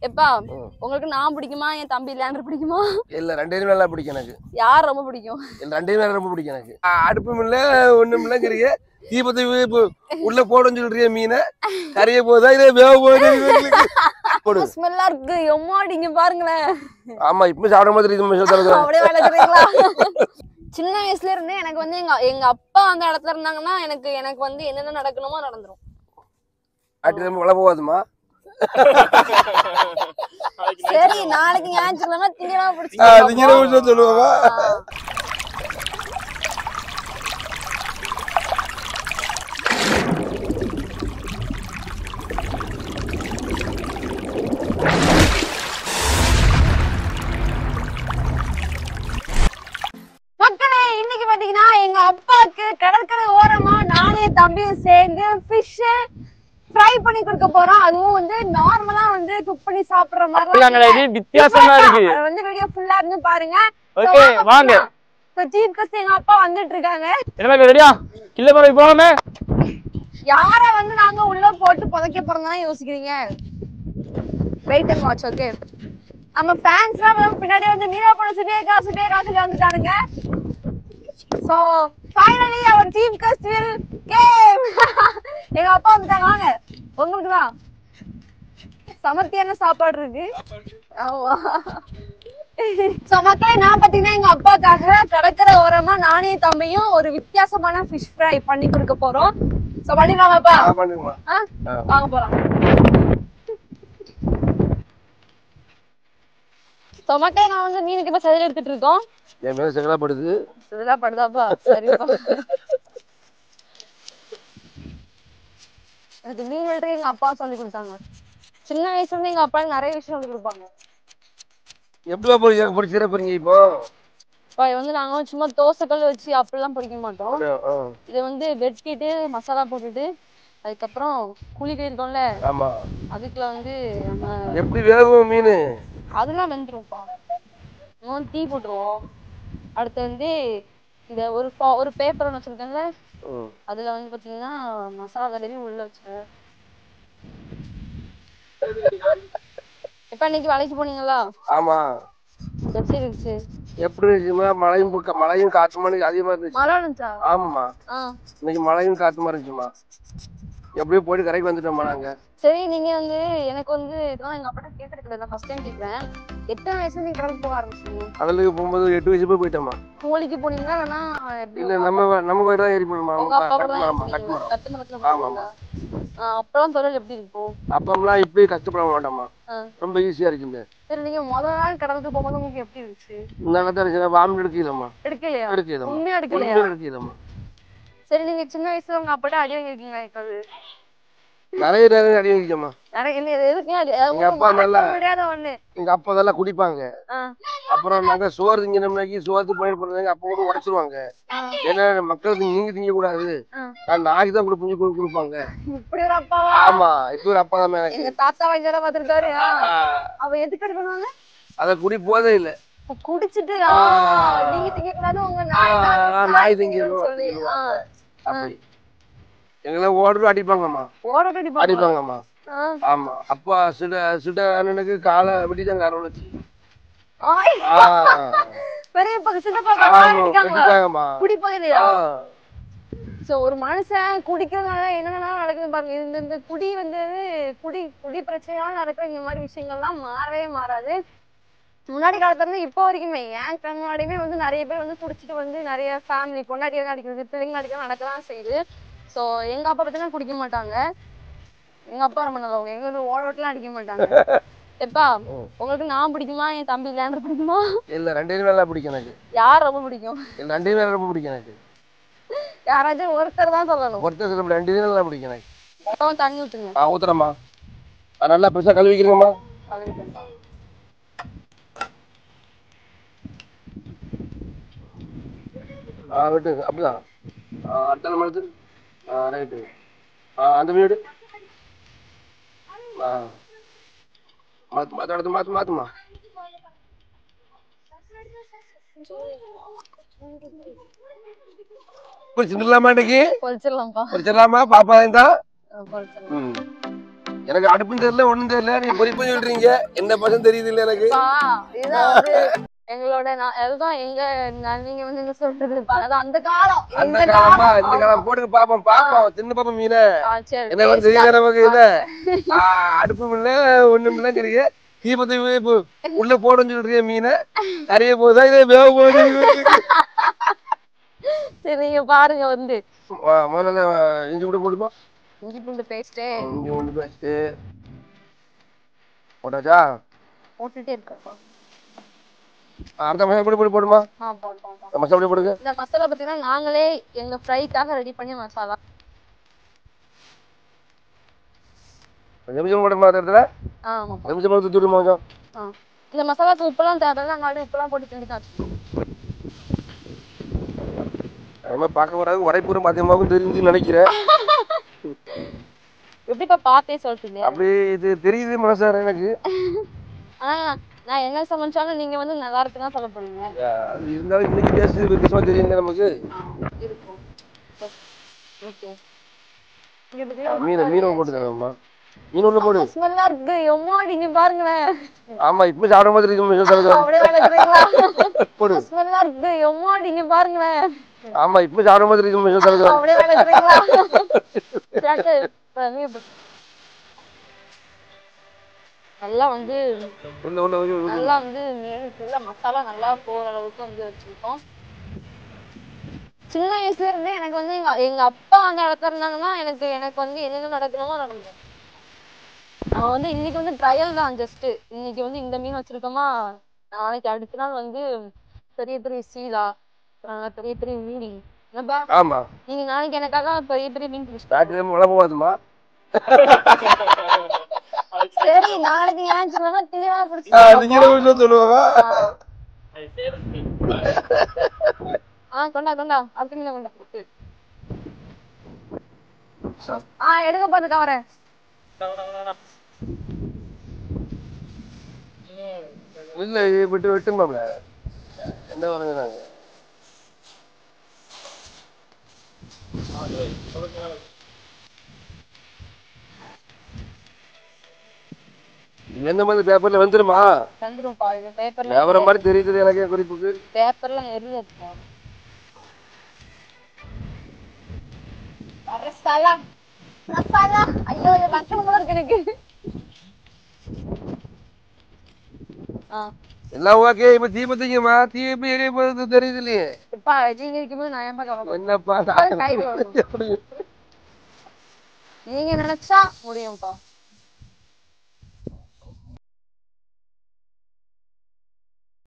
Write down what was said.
எப்பா உங்களுக்கு நான் பிடிக்குமா என் தம்பி லேண்டர் பிடிக்குமா? இல்ல ரெண்டு பேரும் நல்லா பிடிக்கும் எனக்கு. யார் ரொம்ப பிடிக்கும்? இல்ல ரெண்டு பேரும் ரொம்ப பிடிக்கும் எனக்கு. அடுப்பும் இல்ல ஒண்ணும் இல்லங்கிறீங்க. தீபத்தை உள்ள போடுன்னு சொல்றிய மீனை கரைய போதா இதே வேக போகுது. ஸ்மெல்லா இருக்கு. எம்மாடிங்க பாருங்களேன். ஆமா இப்ப சாப்பிட மாதிரி அப்படியே வளர்க்குறீங்களா? சின்ன வயசுல இருந்தே எனக்கு வந்து எங்க அப்பா அந்த இடத்துல இருந்தாங்கன்னா எனக்கு வந்து என்னென்ன நடக்கணுமோ நடந்துரும். ஆட்டி நம்ம வள போகாதுமா. சரி நாளைக்கு ஞாயிற்றுக்கிழமை திங்கக்கிழமை பிடிச்சி சொல்லுவாங்க. மக்களே இன்னைக்கு பாத்தீங்கன்னா எங்க அப்பாவுக்கு கடற்கரை ஓரமா நானே தம்பியும் சேர்ந்து ஃபிஷ் ஃப்ரை பண்ணி கொடுக்க போறோம். அதுவும் வந்து நார்மலா வந்து குக் பண்ணி சாப்பிடுற மாதிரி வித்தியாசமா இருக்கு. அது வந்து வீடியோ ஃபுல்லா இருந்து பாருங்க. ஓகே வாங்க. சீஃப் கெஸ்ட் எங்க அப்பா வந்துட்டு இருக்காங்க. என்ன ரெடியா? கில்ல போறோம் போலாமே. யார வந்து நாங்க உள்ள போட்டு புதைக்க போறோம்னா யோசிக்கிறீங்க? Wait and watch. ஓகே நம்ம ஃபேன்ஸ்லாம் பின்னாடி வந்து மீரா பண்ண சுபே வந்துட்டானுங்க. So finally our team cast will game. எங்க அப்பா வந்துட்டாங்க. வாங்க உங்களுக்கு தான் சமர்த்தியான சாப்பாடு இருக்கு. ஆமா. சோ மக்களே நான் பாத்தீங்கன்னா எங்க அப்பாக்காக கடற்கரை ஓரமா நானே தம்பியும் ஒரு வித்தியாசமான ஃபிஷ் ஃப்ரை பண்ணி கொடுக்க போறோம். சோ பண்ணிடலாமாப்பா? வாங்க போலாம். சோ மக்களே நான் வந்து மீனுக்கு இப்ப செதில் எடுத்துட்டு இருக்கோம். என் மேல செகலா படுது. செதிலா படுதாப்பா? சரிப்பா. எனக்கு மீன் வெட்டுறது எங்க அப்பா சொல்லி கொடுத்தாங்க. சின்ன வயசுல இருந்து எங்க அப்பா நிறைய விஷயம் சொல்லி கொடுப்பாங்க. எப்படிவா பொறிச்சிட போறீங்க இப்போ? இப்போ வந்து நாங்க சும்மா தோசைக்கல் வச்சு அப்படிலாம் பொறிக்க மாட்டோம். இதை வந்து வெட்டிட்டு மசாலா போட்டுட்டு அதுக்கப்புறம் புளி கறிக்கோம்ல, ஆமா அதுக்குள்ள வந்து எப்படி வேகும் மீன் அதெல்லாம் வெந்துரும்ப்பா. தீ போட்டுருவோம். அடுத்து வந்து இந்த ஒரு பேப்பர் ஒன்று வச்சிருக்கேன்ல, அதுல வந்து பாத்தீங்கன்னா மசாலா தடவி உள்ள வச்சிருவேன். இப்ப இன்னைக்கு வேலைக்கு போனீங்களா? ஆமா. எப்படி இருந்துச்சு? எப்படி இருந்துச்சுமா? மழையும் காத்து மணி அதிகமா இருந்துச்சு. மழை இருந்துச்சா? ஆமா இன்னைக்கு மழையும் காத்து மாதிரி இருந்துச்சுமா. எப்படியோ போயிட்டு கரைக்கு வந்துட்டோம்மா நாங்க. சரி நீங்க வந்து எனக்கு வந்து இதெல்லாம் எங்க அப்பா கேட்டிருக்கல, ஃபர்ஸ்ட் டைம் கேட்கிறேன். எத்தனை வயசுல நீங்க கடலுக்கு போக ஆரம்பிச்சீங்க? கடலுக்கு போகும்போது 8 வயசு போய் போயிட்டோம்மா. கோழிக்கு போனீங்களா இல்லைன்னா இல்ல நம்ம போய் தான் ஏறி போனோமா. அப்பெல்லாம் தொழில் எப்படி இருக்கும்? அப்பெல்லாம் இப்படி கஷ்டப்பட மாட்டோமா, ரொம்ப ஈஸியா இருக்குங்க. சரி நீங்க முதல் நாள் கடலுக்கு போகும்போது உங்களுக்கு எப்படி இருந்துச்சு? இந்த வாமிட் எடுக்கலாமா? எடுக்கலையா? எடுக்கலாமா? உண்மையா எடுக்கலையா? எடுக்கலாமா? சரி நீங்க சின்ன வயசுல உங்க அப்பாட்ட அடி வாங்கிருக்கீங்களா? எப்போது? நிறைய நிறைய அடி வாங்கிக்கோமா. எங்க அப்பா அதெல்லாம் குடிப்பாங்க. அப்புறம் நாங்க சோறு திங்கினோம்னாக்கி சோறு பயிர் பண்ணுறாங்க. அப்போ கூட உடைச்சிருவாங்க. ஏன்னா மக்களுக்கு நீங்க திங்க கூடாது, நாய்க்கு தான் புரிஞ்சு கொடுப்பாங்க. ஆமா இப்ப ஒரு அப்பா தான். எங்க தாத்தா வயசால பாத்துருக்காரு. அவ எதுக்கு அடி பண்ணுவாங்க? அத குடி போதே இல்ல, குடிச்சிட்டு நீங்க திங்க கூடாது, உங்க நாய் திங்க அப்படி எங்களை ஓடுற அடிப்பாங்கம்மா. அடிப்பாங்கம்மா. ஆமா அப்பா சிட அண்ணனுக்கு காலை வெட்டிதான் காரணம் வச்சு. ஒரு மனுஷன் குடிக்கிறதுனால என்னென்ன நடக்குது பாருங்க. இந்த குடி வந்து குடி பிரச்சனையால நடக்கிற இந்த மாதிரி விஷயங்கள்லாம் மாறவே மாறாது. முன்னாடி காலத்துல இருந்து இப்போ வரைக்குமே ஏன் முன்னாடியுமே வந்து நிறைய பேர் வந்து குடிச்சிட்டு வந்து நிறைய ஃபேமிலி பொண்டாட்டி அடிக்கிறது, பிள்ளைங்க அடிக்கிறது நடக்கதான் செய்யுது. சோ எங்க அப்பா பத்தினா குடிக்க மாட்டாங்க. எங்க அப்பா ரொம்ப நல்லவங்க. எங்க ஓடலாம் அடிக்க மாட்டாங்க. எப்பா உங்களுக்கு நான் பிடிக்குமா என் தம்பி லேண்டர் பிடிக்குமா? இல்ல ரெண்டு பேரும் நல்லா பிடிக்கும் எனக்கு. யார் ரொம்ப பிடிக்கும்? இல்ல ரெண்டு பேரும் ரொம்ப பிடிக்கும் எனக்கு. யாராச்சும் ஒருத்தர் தான் சொல்லணும். ஒருத்தர் சொல்ல ரெண்டு பேரும் நல்லா பிடிக்கும் எனக்கு. அப்பா தண்ணி ஊத்துங்க. ஊத்துறமா. நல்லா பெருசா கழுவிக்கிறீங்கம்மா. விட்டு அப்படிதான் அடுத்த மனது ரைட்டு. அந்த வீடு மாத்துமா. பொரிச்சிடலாமா? இன்னைக்கு பொரிச்சிடலாமா? பாப்பா தான். எனக்கு அடுப்பும் தெரியல ஒண்ணும் தெரியல, நீங்க பொறிப்பா சொல்றீங்க. என்ன பசங்க தெரியுது இல்ல எனக்கு. இதுதான் வந்து எங்களோட அதுதான் நீங்க வந்து என்ன சொல்றது அதான் அந்த காலம் அந்த காலமா இந்த காலம் போட்டு பாப்போம் பாப்போம் சின்ன பாப்போம் மீன என்ன வந்து தெரியல நமக்கு என்ன அடுப்பும் இல்ல ஒண்ணும் இல்ல தெரியுங்க. தீபத்தை உள்ள போடுன்னு சொல்றீங்க மீனை நிறைய போகுதா இதே வேக போகுது. சரி நீங்க பாருங்க வந்து முதல்ல இஞ்சி கூட போடுமா, இஞ்சி பூண்டு பேஸ்ட் இஞ்சி பூண்டு பேஸ்ட் போட்டாச்சா, போட்டுட்டே இருக்கா. அடுத்த மசாலா பொடி போடுமா, மசாலா பொடி போடுங்க. இந்த மசாலா பாத்தீங்கன்னா நாங்களே எங்க ஃப்ரைக்காக ரெடி பண்ணி மசாலா நிமிஷம் போடுமா இடத்துல நிமிஷம் போட்டு தூடுமா கொஞ்சம். இந்த மசாலாக்கு உப்பெல்லாம் தேவை, நாங்க உப்பெல்லாம் போட்டு கிண்டி தான் பார்க்க வராது உரைப்பூரம் அதிகமாகவும் தெரிஞ்சு நினைக்கிறேன். எப்படிப்பா பார்த்தே சொல்றீங்க அப்படி இது தெரியுது மனசார எனக்கு. நான் என்ன சமைச்சாலும் நீங்க வந்து நல்லா இருக்குதான் சொல்ல போறீங்க. இருந்தாலும் இன்னைக்கு டேஸ்ட் வித்தியாசமா தெரியுங்க நமக்கு. மீன் போட்டுதாங்கம்மா, மீன் உள்ள போடு. ஸ்மெல்லா இருக்கு எம்மாடி நீங்க பாருங்களேன். ஆமா இப்ப சாப்பிட மாதிரி இருக்கு. போடு. ஸ்மெல்லா இருக்கு எம்மாடி நீங்க பாருங்களேன். ஆமா இப்ப சாப்பிட மாதிரி இருக்கு. அப்படியே வளர்க்குறீங்களா? நல்லா வந்து நல்லா வந்து மசாலா நல்லா போற அளவுக்கு வந்து வச்சிருக்கோம். சின்ன வயசுல இருந்தே எனக்கு வந்து எங்க அப்பா அந்த இடத்துல இருந்தாங்கன்னா எனக்கு வந்து என்னென்ன நடக்கணுமோ நடக்கும். அவன் வந்து இன்னைக்கு வந்து ட்ரையல் தான், ஜஸ்ட் இன்னைக்கு வந்து இந்த மீன் வச்சிருக்கோமா, நாளைக்கு அடுத்த நாள் வந்து பெரிய பெரிய சீலா பெரிய பெரிய மீன். ஆமா நீங்க நாளைக்கு எனக்காக பெரிய பெரிய மீன் போதுமா. சரி நாளைக்கு ஏன் சொல்லுவாங்க கொண்டா கொண்டா அப்படி கொண்டா எடுக்க பாத்துக்கா வரேன். இல்ல விட்டு வெட்டுமாப்ல என்ன வருங்க நாங்க எந்த மாதிரி பேப்பர்ல வந்துருமா? வந்துரும்பா, இது பேப்பர்ல வேற மாதிரி தெரியுது எனக்கு குறிப்புக்கு. பேப்பர்ல நிறைய இருக்கு. மசாலா மசாலா ஐயோ இது கஷ்டமா இருக்கு எனக்கு. எல்லாம் ஓகே. இப்ப தீபத்திங்கம்மா தீபம் எரிய போறது தெரியுது இல்லையே. இப்பா நீங்க இருக்கும்போது நான் ஏன்பா கவலை என்னப்பா நீங்க நினைச்சா முடியும்பா.